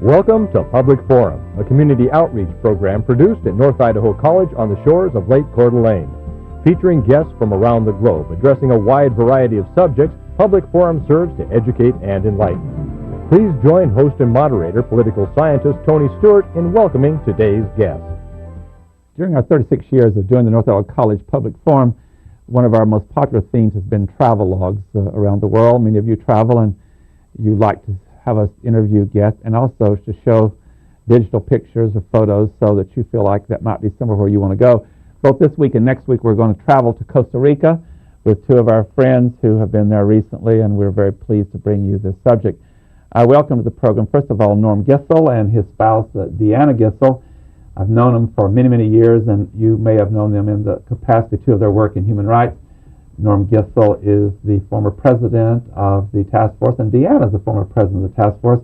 Welcome to Public Forum, a community outreach program produced at North Idaho College on the shores of Lake Coeur d'Alene. Featuring guests from around the globe addressing a wide variety of subjects, Public Forum serves to educate and enlighten. Please join host and moderator, political scientist Tony Stewart, in welcoming today's guest. During our 36 years of doing the North Idaho College Public Forum, one of our most popular themes has been travelogues around the world. Many of you travel and you like to have us interview guests and also to show digital pictures or photos so that you feel like that might be somewhere where you want to go. Both this week and next week we're going to travel to Costa Rica with two of our friends who have been there recently, and we're very pleased to bring you this subject. I welcome to the program, first of all, Norm Gissel and his spouse, Deanna Gissel. I've known them for many, many years, and you may have known them in the capacity, too, of their work in human rights. Norm Gissel is the former president of the task force, and Deanna is the former president of the task force.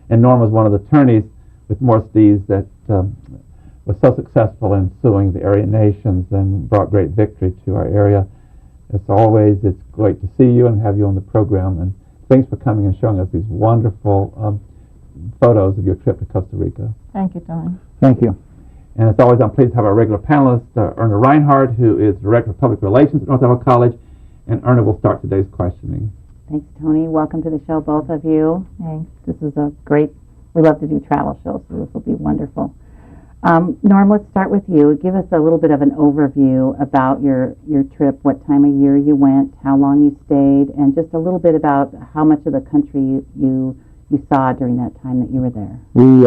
And Norm was one of the attorneys with Morse Dees that was so successful in suing the Aryan nations and brought great victory to our area. As always, it's great to see you and have you on the program. And thanks for coming and showing us these wonderful photos of your trip to Costa Rica. Thank you, Tony. Thank you. And as always, I'm pleased to have our regular panelist, Erna Reinhardt, who is Director of Public Relations at North Idaho College. And Erna will start today's questioning. Thanks, Tony. Welcome to the show, both of you. Thanks. This is we love to do travel shows, so this will be wonderful. Norm, let's start with you. Give us a little bit of an overview about your trip, what time of year you went, how long you stayed, and just a little bit about how much of the country you saw during that time that you were there. We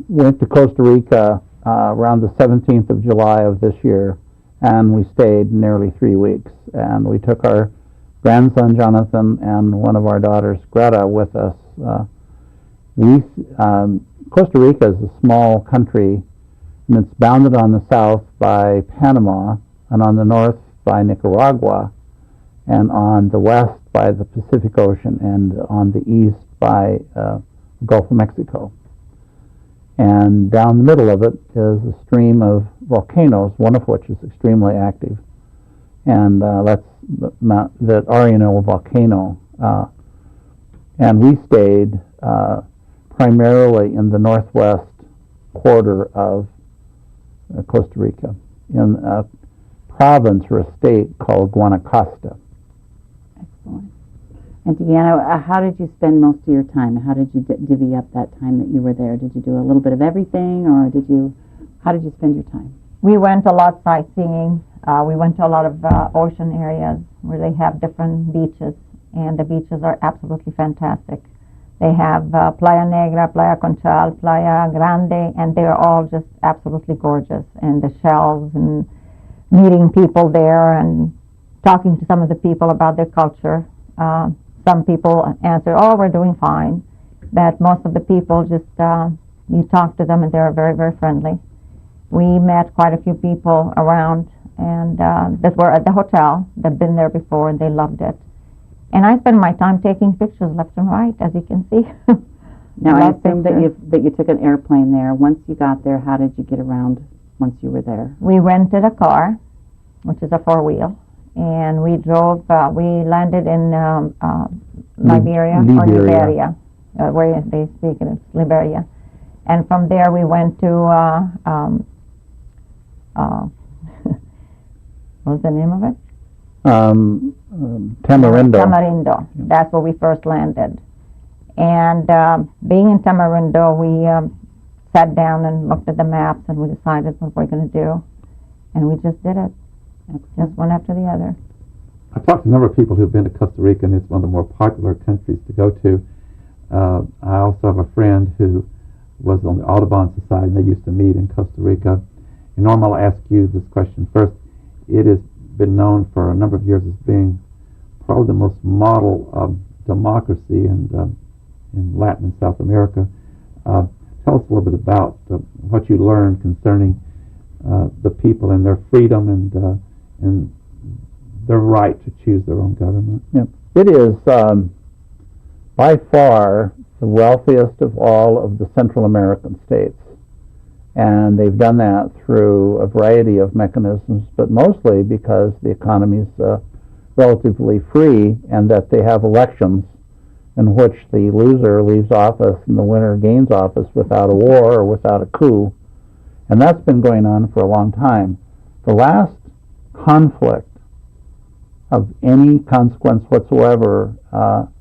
went to Costa Rica around the 17th of July of this year, and we stayed nearly 3 weeks. And we took our grandson, Jonathan, and one of our daughters, Greta, with us. Costa Rica is a small country, and it's bounded on the south by Panama, and on the north by Nicaragua, and on the west by the Pacific Ocean, and on the east by the Gulf of Mexico. And down the middle of it is a stream of volcanoes, one of which is extremely active, and that's the Ariano volcano. And we stayed primarily in the northwest quarter of Costa Rica, in a province or a state called Costa. Excellent. And Deanna, how did you spend most of your time? How did you divvy up that time that you were there? Did you do a little bit of everything, or how did you spend your time? We went a lot sightseeing. We went to a lot of ocean areas where they have different beaches, and the beaches are absolutely fantastic. They have Playa Negra, Playa Conchal, Playa Grande, and they're all just absolutely gorgeous. And the shells and meeting people there and talking to some of the people about their culture. Some people answer, "Oh, we're doing fine." But most of the people just, you talk to them and they're very, very friendly. We met quite a few people around and that were at the hotel that had been there before, and they loved it. And I spent my time taking pictures left and right, as you can see. Now, I assume that you took an airplane there. Once you got there, how did you get around once you were there? We rented a car, which is a four-wheel, and we drove. We landed in Liberia, where they speak it. It's Liberia. And from there, we went to, what was the name of it? Tamarindo. Tamarindo. Yeah. That's where we first landed. And being in Tamarindo, we sat down and looked at the maps, and we decided what we're going to do. And we just did it. Just one after the other. I've talked to a number of people who've been to Costa Rica, and it's one of the more popular countries to go to. I also have a friend who was on the Audubon Society, and they used to meet in Costa Rica. And Norm, I'll ask you this question first. It has been known for a number of years as being probably the most model democracy in Latin and South America. Tell us a little bit about what you learned concerning the people and their freedom and their right to choose their own government. Yeah. It is by far the wealthiest of all of the Central American states. And they've done that through a variety of mechanisms, but mostly because the economy is relatively free and that they have elections in which the loser leaves office and the winner gains office without a war or without a coup. And that's been going on for a long time. The last conflict of any consequence whatsoever on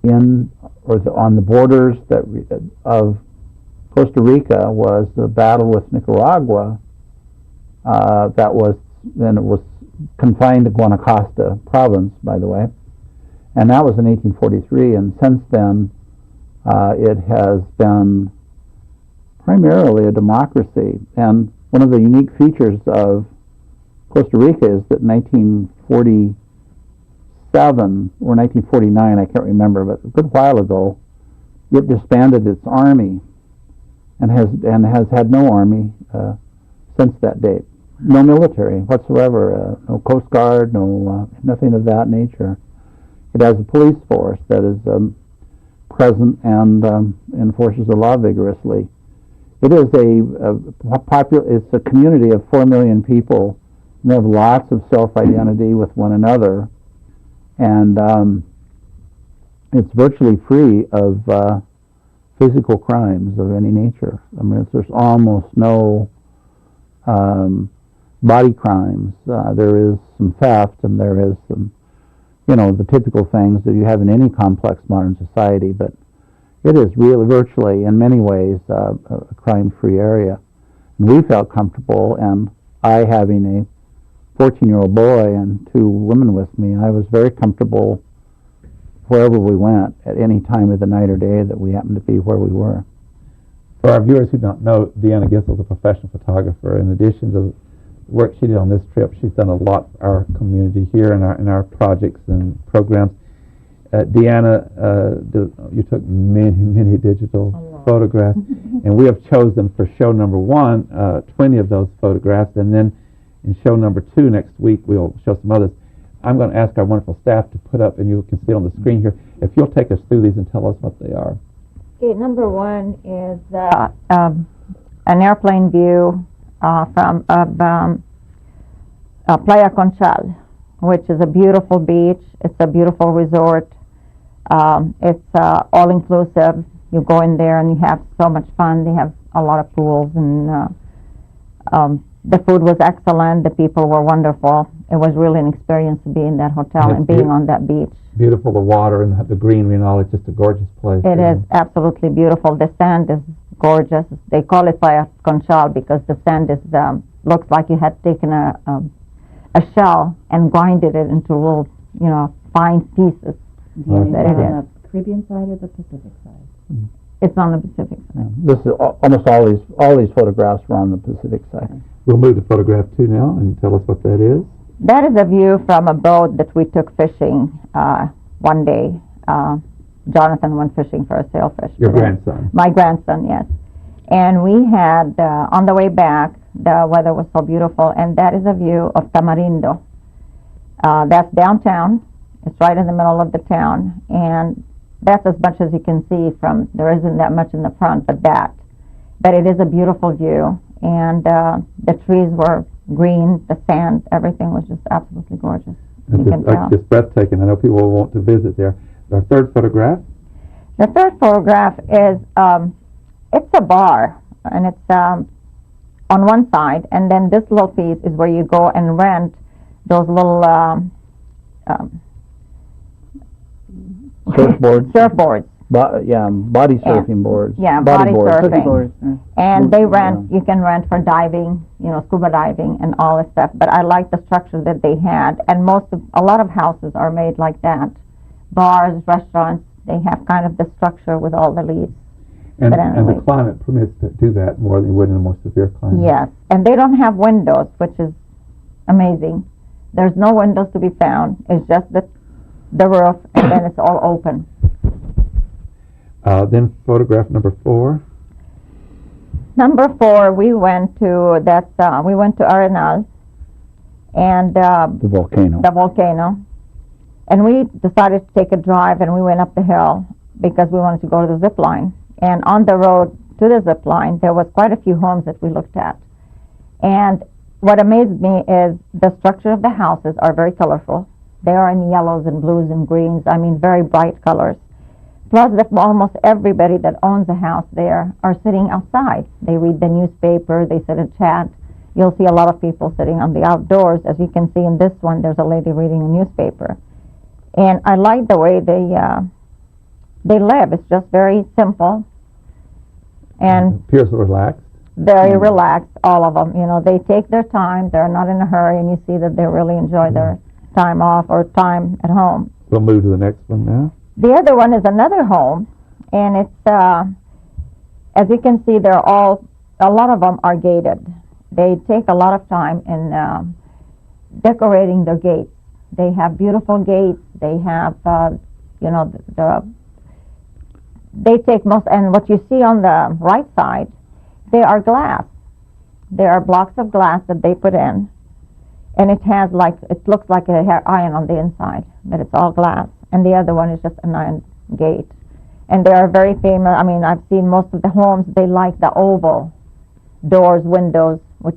the borders of Costa Rica was the battle with Nicaragua. It was confined to Costa province, by the way, and that was in 1843. And since then, it has been primarily a democracy. And one of the unique features of Costa Rica is that in 1947 or 1949, I can't remember, but a good while ago, it disbanded its army and has had no army since that date. No military whatsoever, no Coast Guard, nothing of that nature. It has a police force that is present and enforces the law vigorously. It is it's a community of 4 million people. They have lots of self-identity with one another, and it's virtually free of physical crimes of any nature. I mean, there's almost no body crimes. There is some theft, and there is some, the typical things that you have in any complex modern society, but it is really virtually, in many ways, a crime-free area. And we felt comfortable, and I, having a 14-year-old boy and 2 women with me, I was very comfortable wherever we went at any time of the night or day that we happened to be where we were. For our viewers who don't know, Deanna Gissel is a professional photographer. In addition to the work she did on this trip, she's done a lot for our community here in our projects and programs. Deanna, you took many digital photographs, and we have chosen for show number 1 20 of those photographs, and then in show number 2 next week we'll show some others. I'm going to ask our wonderful staff to put up, and you can see on the screen here, if you'll take us through these and tell us what they are. Okay, number 1 is an airplane view from Playa Conchal, which is a beautiful beach. It's a beautiful resort. It's all-inclusive. You go in there and you have so much fun. They have a lot of pools, and the food was excellent. The people were wonderful. It was really an experience to be in that hotel and being on that beach. Beautiful, the water and the greenery and all. It's just a gorgeous place. It is absolutely beautiful. The sand is gorgeous. They call it Playa Conchal because the sand is looks like you had taken a shell and grinded it into little, fine pieces. Is that it on the Caribbean side or the Pacific side? Mm-hmm. It's on the Pacific side. This is almost all these photographs were on the Pacific side. We'll move to photograph 2 now and tell us what that is. That is a view from a boat that we took fishing one day. Jonathan went fishing for a sailfish. Your grandson. My grandson, yes. And we had, on the way back, the weather was so beautiful, and that is a view of Tamarindo. That's downtown. It's right in the middle of the town, and that's as much as you can see from, there isn't that much in the front, but it is a beautiful view, and the trees were green, the sand, everything was just absolutely gorgeous. You can tell. Just breathtaking. I know people will want to visit there. Our third photograph? The third photograph is, it's a bar, and it's on one side, and then this little piece is where you go and rent those little surfboards. Body surfing boards. Yeah, body surfing. And they rent, you can rent for diving, scuba diving and all this stuff. But I like the structure that they had. And a lot of houses are made like that. Bars, restaurants, they have kind of the structure with all the leaves. And the climate permits to do that more than you would in a more severe climate. Yes. And they don't have windows, which is amazing. There's no windows to be found. It's just the roof, and then it's all open. Then photograph number 4. Number 4, we went to Arenal and The volcano, and we decided to take a drive, and we went up the hill because we wanted to go to the zip line. And on the road to the zip line, there was quite a few homes that we looked at. And what amazed me is the structure of the houses are very colorful. They are in yellows and blues and greens. I mean, very bright colors. Plus, almost everybody that owns a house there are sitting outside. They read the newspaper, they sit and chat. You'll see a lot of people sitting on the outdoors. As you can see in this one, there's a lady reading a newspaper. And I like the way they live. It's just very simple and Appears relaxed. very relaxed, all of them. You know, they take their time. They're not in a hurry, and you see that they really enjoy their time off or time at home. We'll move to the next one now. The other one is another home, and it's, as you can see, a lot of them are gated. They take a lot of time in decorating their gates. They have beautiful gates. They have, you know, they take most, and what you see on the right side, they are glass. There are blocks of glass that they put in, and it looks like it has iron on the inside, but it's all glass. And the other one is just an iron gate. And they are very famous. I mean, I've seen most of the homes, they like the oval doors, windows, which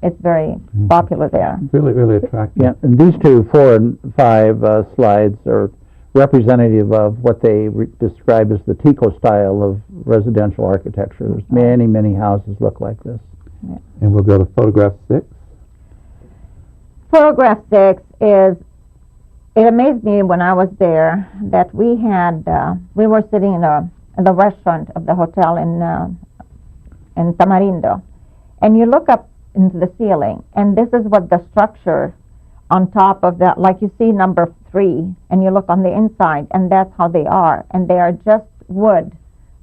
it's very popular there. Really, really attractive. Yeah, and these 2, 4, and 5 slides are representative of what they describe as the Tico style of residential architecture. There's many, many houses look like this. Yeah. And we'll go to photograph 6. Photograph 6 is, it amazed me when I was there that we were sitting in the restaurant of the hotel in Tamarindo, and you look up into the ceiling, and this is what the structure on top of that, like you see number 3, and you look on the inside, and that's how they are. And they are just wood,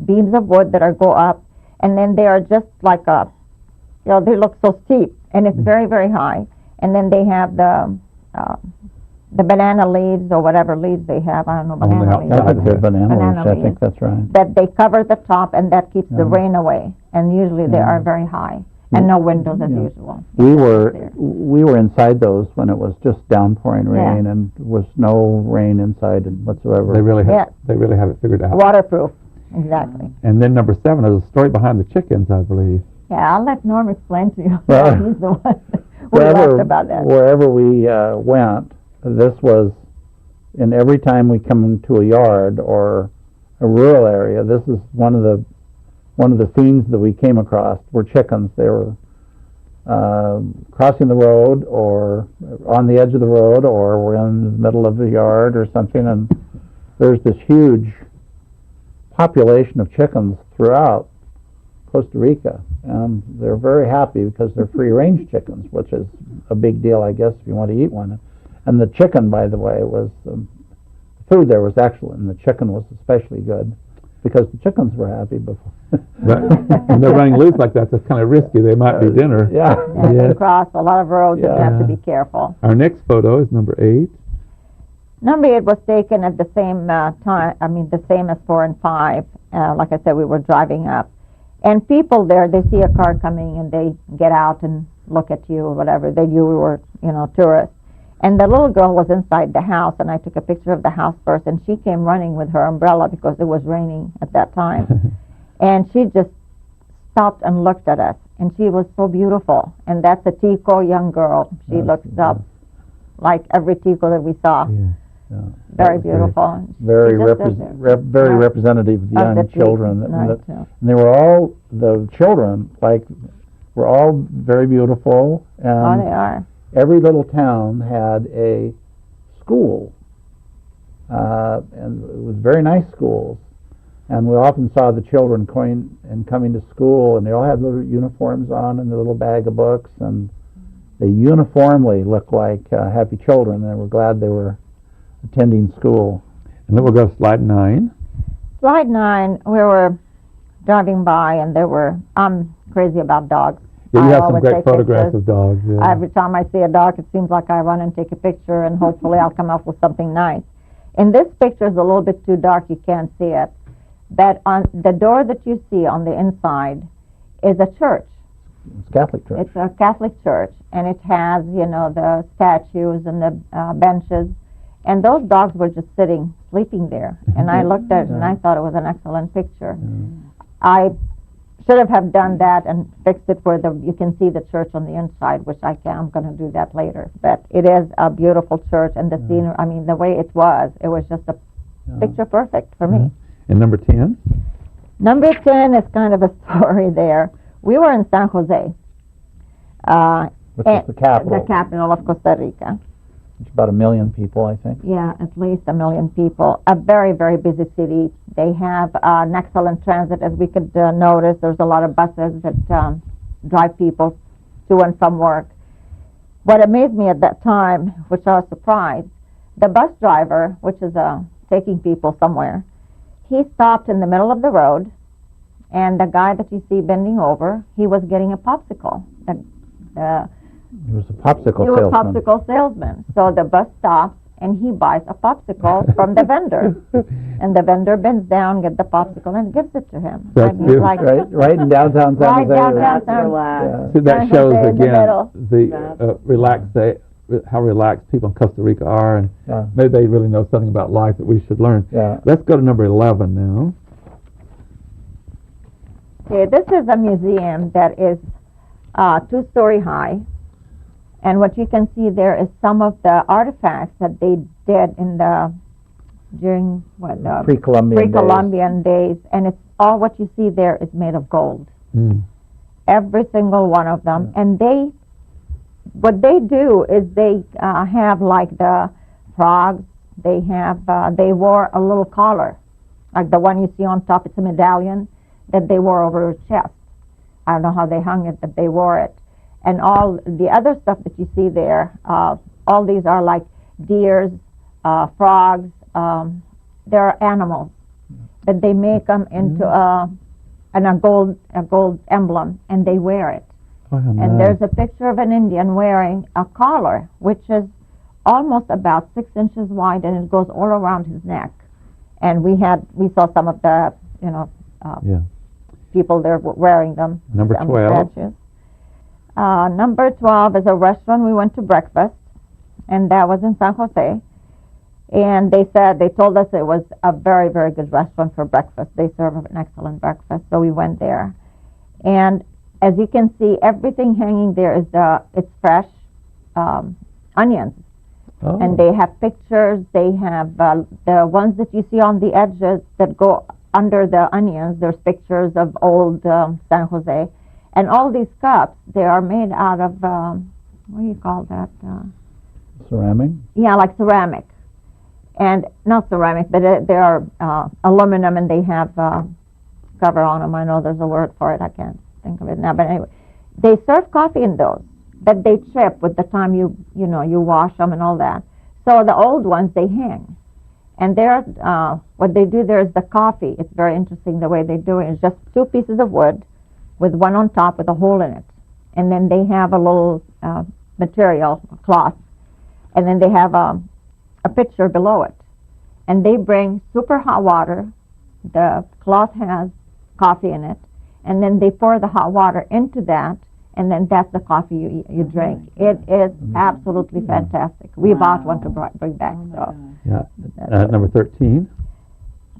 beams of wood that go up, and then they are just like they look so steep, and it's very, very high. And then they have the banana leaves or whatever leaves they have. I don't know, banana leaves. I think they're banana leaves. I think that's right. That they cover the top, and that keeps the rain away. And usually they are very high, and no windows as usual. We were inside those when it was just downpouring rain, and there was no rain inside whatsoever. They really have it figured out. Waterproof, exactly. And then number 7, there's a story behind the chickens, I believe. Yeah, I'll let Norm explain to you. Well, He's the one who laughed about that. Wherever we went, this was, and every time we come into a yard or a rural area, this is one of the themes that we came across were chickens. They were crossing the road or on the edge of the road, or we're in the middle of the yard or something, and there's this huge population of chickens throughout Costa Rica, and they're very happy because they're free-range chickens, which is a big deal, I guess, if you want to eat one. And the chicken, by the way, was the food there was excellent, and the chicken was especially good because the chickens were happy before. When they're running loose like that, that's kind of risky. They might be dinner. Yeah. They cross a lot of roads, and you have to be careful. Our next photo is number 8. Number 8 was taken at the same time, the same as 4 and 5. Like I said, we were driving up. And people there, they see a car coming, and they get out and look at you or whatever. They knew we were, tourists. And the little girl was inside the house, and I took a picture of the house first, and she came running with her umbrella because it was raining at that time. And she just stopped and looked at us, and she was so beautiful. And that's a Tico young girl. She looks up like every Tico that we saw. Yeah. Very beautiful. Very representative of the young children. And they were all, the children, were all very beautiful. And they are. Every little town had a school, and it was very nice schools. And we often saw the children going and coming to school, and they all had little uniforms on and their little bag of books, and they uniformly looked like happy children, and we're glad they were attending school. And then we'll go to slide 9. Slide 9, we were driving by, and I'm crazy about dogs. Yeah, you have some great photographs of dogs. Yeah. Every time I see a dog, it seems like I run and take a picture, and hopefully I'll come up with something nice. And this picture is a little bit too dark, you can't see it. But on the door that you see on the inside is a church. It's a Catholic church. It's a Catholic church, and it has, the statues and the benches. And those dogs were just sleeping there. And I looked at it, and I thought it was an excellent picture. I should have done that and fixed it where you can see the church on the inside, which I'm going to do that later. But it is a beautiful church, and the scenery, the way it was just a picture perfect for me. And number 10? Number 10 is kind of a story there. We were in San Jose. Which is the capital. The capital of Costa Rica. It's about 1 million people, I think. Yeah, at least 1 million people. A very, very busy city. They have an excellent transit, as we could notice. There's a lot of buses that drive people to and from work. What amazed me at that time, which I was surprised, the bus driver, which is taking people somewhere, he stopped in the middle of the road, and the guy that you see bending over, he was getting a popsicle. He was a popsicle He was a salesman. popsicle salesman. So the bus stops, and he buys a popsicle from the vendor. And the vendor bends down, gets the popsicle, and gives it to him. That's beautiful. Right in downtown San Right Jose. downtown San Yeah. So that San shows Jose in the again middle. how relaxed people in Costa Rica are, and Yeah. maybe they really know something about life that we should learn. Yeah. Let's go to number 11 now. Okay, this is a museum that is 2-story high. And what you can see there is some of the artifacts that they did during pre-Columbian days. And it's all what you see there is made of gold. Mm. Every single one of them. And what they do is they have like the frogs. They wore a little collar, like the one you see on top. It's a medallion that they wore over their chest. I don't know how they hung it, but they wore it. And all the other stuff that you see there, all these are like deers, frogs. They're animals, but they make them into a gold emblem, and they wear it. Oh, how And nice. there's a picture of an Indian wearing a collar, which is almost about 6 inches wide, and it goes all around his neck. And we saw some of the Yeah. people there wearing them. Number some 12. statues. Number 12 is a restaurant we went to breakfast, and that was in San Jose. And they told us it was a very, very good restaurant for breakfast. They serve an excellent breakfast, so we went there. And as you can see, everything hanging there it's fresh onions. Oh. And they have pictures. They have the ones that you see on the edges that go under the onions. There's pictures of old San Jose. And all these cups, they are made out of, what do you call that? Ceramic? Yeah, like ceramic. And not ceramic, but they are aluminum, and they have cover on them. I know there's a word for it. I can't think of it now. But anyway, they serve coffee in those, but they chip with the time you wash them and all that. So the old ones, they hang. And what they do there is the coffee. It's very interesting the way they do it. It's just 2 pieces of wood with one on top with a hole in it. And then they have a little material, cloth, and then they have a pitcher below it. And they bring super hot water. The cloth has coffee in it. And then they pour the hot water into that, and then that's the coffee you drink. It is absolutely fantastic. We bought one to bring back. So Yeah. Number 13.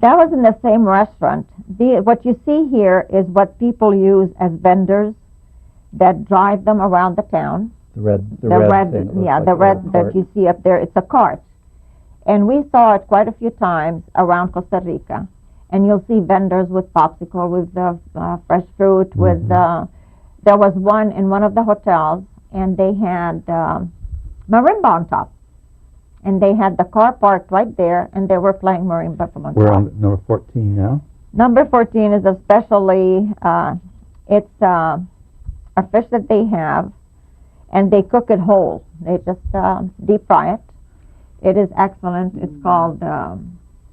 that was in the same restaurant. What you see here is what people use as vendors that drive them around the town. The red thing. The red that you see up there. It's a cart. And we saw it quite a few times around Costa Rica. And you'll see vendors with popsicle, with fresh fruit, with there was one in one of the hotels, and they had marimba on top. And they had the car parked right there, and they were playing marimba from on We're top. on number 14 now. Number 14 is especially, it's a fish that they have, and they cook it whole. They just deep fry it. It is excellent. It's called,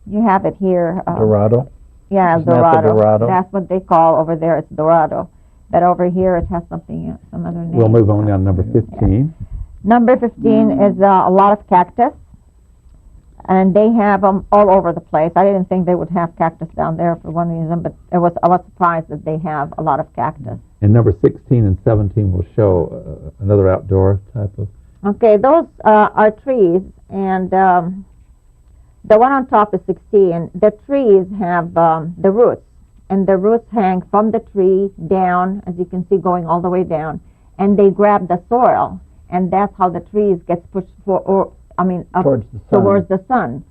you have it here. Dorado? Yeah, Isn't that the Dorado. Dorado? That's what they call over there. It's Dorado. But over here it has something, some other name. We'll move on now to number 15. Number 15 is a lot of cactus. And they have them all over the place. I didn't think they would have cactus down there for one reason, but I was surprised that they have a lot of cactus. And number 16 and 17 will show another outdoor type of... Okay, those are trees, and the one on top is 16. The trees have the roots, and the roots hang from the tree down, as you can see, going all the way down, and they grab the soil, and that's how the trees gets pushed up Towards the sun. towards the sun.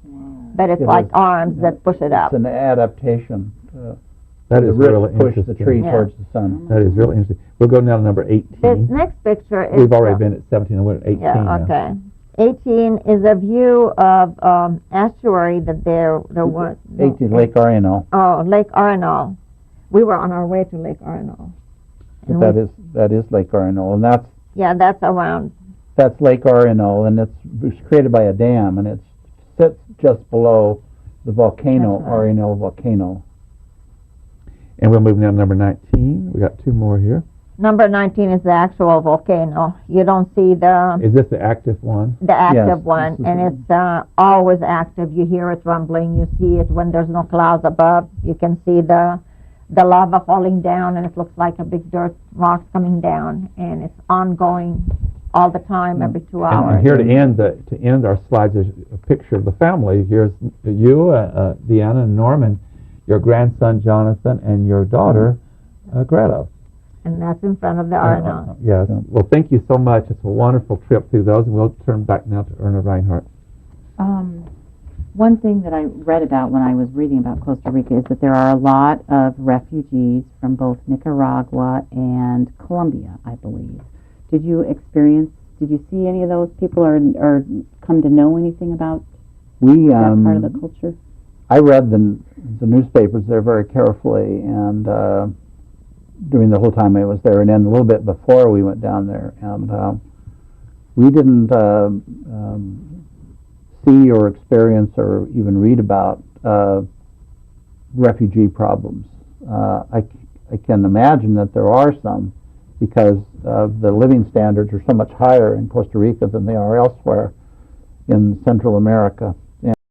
but it's It like is, arms that push it up. It's an adaptation. That The is roots really push the interesting. tree Yeah. towards the sun. That is really interesting. We'll go now to number 18. This next picture is... We've already been at 17 and we're at 18 Yeah, now. okay. 18 is a view of estuary that there was... 18, Lake Arenal. Oh, Lake Arenal. We were on our way to Lake Arenal. And But that is Lake Arenal, and Yeah, that's around... that's Lake Arenal, and it was created by a dam, and it sits just below the volcano, That's right. Arenal volcano. And we'll move now to number 19. We got two more here. Number 19 is the actual volcano. You don't see the Is this the active one? active Yes, one, this is and the- it's always active. You hear it rumbling. You see it when there's no clouds above. You can see the lava falling down, and it looks like a big dirt rock coming down, and it's ongoing all the time, every 2 hours. And here to end our slides is a picture of the family. Here's you, Deanna and Norman, your grandson Jonathan, and your daughter Greta. And that's in front of the Arenal. Yes. Well, thank you so much. It's a wonderful trip through those, and we'll turn back now to Erna Reinhardt. One thing that I read about when I was reading about Costa Rica is that there are a lot of refugees from both Nicaragua and Colombia, I believe. Did you see any of those people or come to know anything about We that part of the culture? I read the newspapers there very carefully, and during the whole time I was there, and then a little bit before we went down there, and we didn't see or experience or even read about refugee problems. I can imagine that there are some, because the living standards are so much higher in Costa Rica than they are elsewhere in Central America.